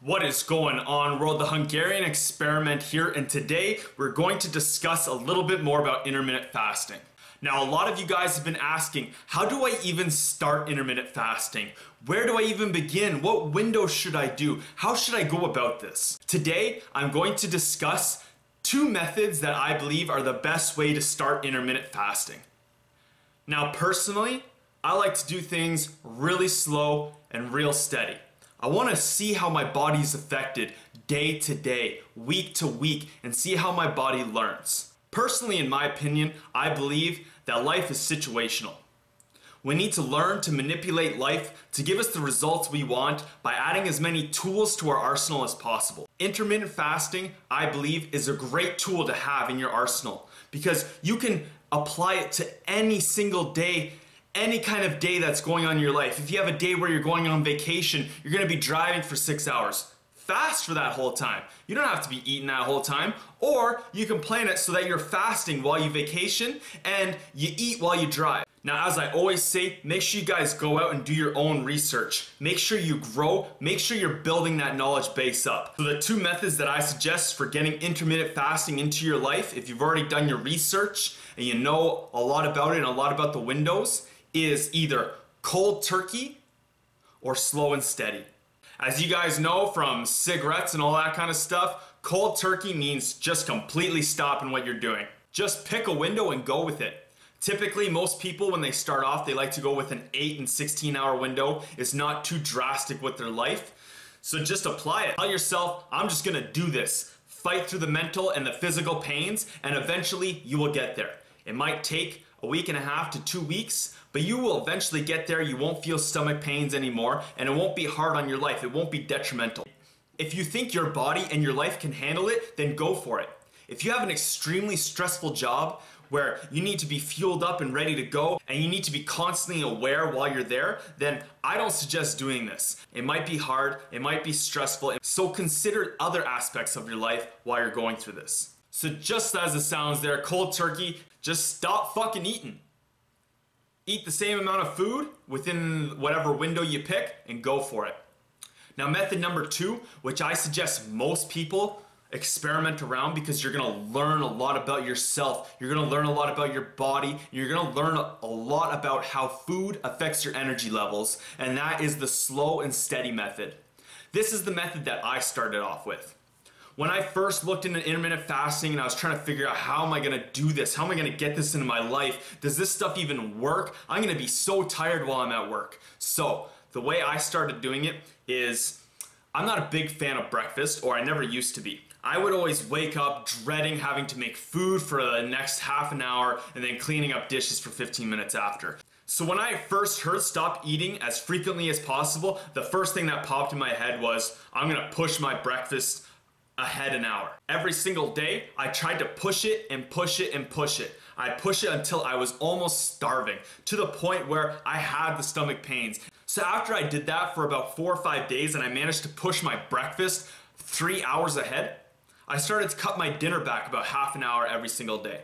What is going on, world? The Hungarian experiment here, and today we're going to discuss a little bit more about intermittent fasting. Now, a lot of you guys have been asking, how do I even start intermittent fasting? Where do I even begin? What window should I do? How should I go about this? Today, I'm going to discuss two methods that I believe are the best way to start intermittent fasting. Now, personally, I like to do things really slow and real steady. I want to see how my body is affected day to day, week to week, and see how my body learns. Personally, in my opinion, I believe that life is situational. We need to learn to manipulate life to give us the results we want by adding as many tools to our arsenal as possible. Intermittent fasting, I believe, is a great tool to have in your arsenal because you can apply it to any single day, any kind of day that's going on in your life. If you have a day where you're going on vacation, you're gonna be driving for 6 hours. Fast for that whole time. You don't have to be eating that whole time, or you can plan it so that you're fasting while you vacation and you eat while you drive. Now, as I always say, make sure you guys go out and do your own research. Make sure you grow, make sure you're building that knowledge base up. So the two methods that I suggest for getting intermittent fasting into your life, if you've already done your research and you know a lot about it and a lot about the windows, is either cold turkey or slow and steady. As you guys know from cigarettes and all that kind of stuff, cold turkey means just completely stopping what you're doing. Just pick a window and go with it. Typically, most people, when they start off, they like to go with an 8 and 16-hour window. It's not too drastic with their life. So just apply it. Tell yourself, I'm just gonna do this. Fight through the mental and the physical pains, and eventually you will get there. It might take a week and a half to 2 weeks, but you will eventually get there. You won't feel stomach pains anymore, and it won't be hard on your life. It won't be detrimental. If you think your body and your life can handle it, then go for it. If you have an extremely stressful job where you need to be fueled up and ready to go, and you need to be constantly aware while you're there, then I don't suggest doing this. It might be hard, it might be stressful, so consider other aspects of your life while you're going through this. So just as it sounds there, cold turkey, just stop fucking eating. Eat the same amount of food within whatever window you pick and go for it. Now, method number 2, which I suggest most people experiment around because you're gonna learn a lot about yourself. You're gonna learn a lot about your body. You're gonna learn a lot about how food affects your energy levels, and that is the slow and steady method. This is the method that I started off with. When I first looked into intermittent fasting and I was trying to figure out how am I gonna do this? How am I gonna get this into my life? Does this stuff even work? I'm gonna be so tired while I'm at work. So the way I started doing it is, I'm not a big fan of breakfast, or I never used to be. I would always wake up dreading having to make food for the next half an hour and then cleaning up dishes for 15 minutes after. So when I first heard stop eating as frequently as possible, the first thing that popped in my head was, I'm gonna push my breakfast ahead an hour. Every single day, I tried to push it and push it and push it. I pushed it until I was almost starving, to the point where I had the stomach pains. So after I did that for about 4 or 5 days and I managed to push my breakfast 3 hours ahead, I started to cut my dinner back about half an hour every single day.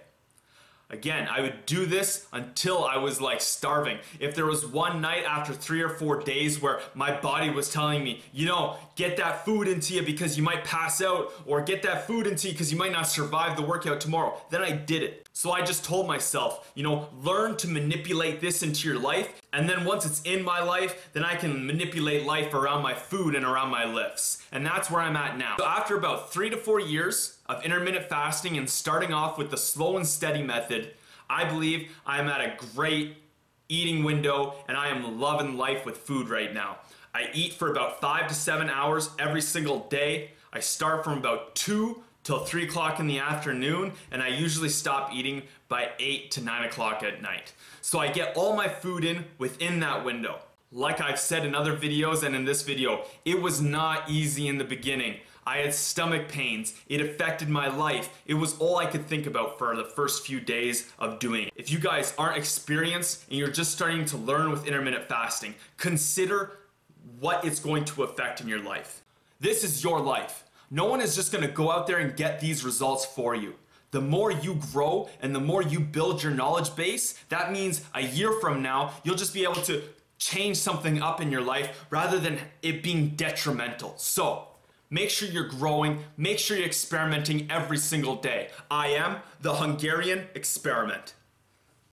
Again, I would do this until I was like starving. If there was one night after 3 or 4 days where my body was telling me, you know, get that food into you because you might pass out, or get that food into you because you might not survive the workout tomorrow, then I did it. So I just told myself, you know, learn to manipulate this into your life, and then once it's in my life, then I can manipulate life around my food and around my lifts. And that's where I'm at now. So after about 3 to 4 years of intermittent fasting and starting off with the slow and steady method, I believe I'm at a great eating window and I am loving life with food right now. I eat for about 5 to 7 hours every single day. I start from about 2 till 3 o'clock in the afternoon, and I usually stop eating by 8 to 9 o'clock at night. So I get all my food in within that window. Like I've said in other videos and in this video, it was not easy in the beginning. I had stomach pains. It affected my life. It was all I could think about for the first few days of doing it. If you guys aren't experienced and you're just starting to learn with intermittent fasting, consider what it's going to affect in your life. This is your life. No one is just gonna go out there and get these results for you. The more you grow and the more you build your knowledge base, that means a year from now, you'll just be able to change something up in your life rather than it being detrimental. So Make sure you're growing. Make sure you're experimenting every single day. I am the Hungarian experiment.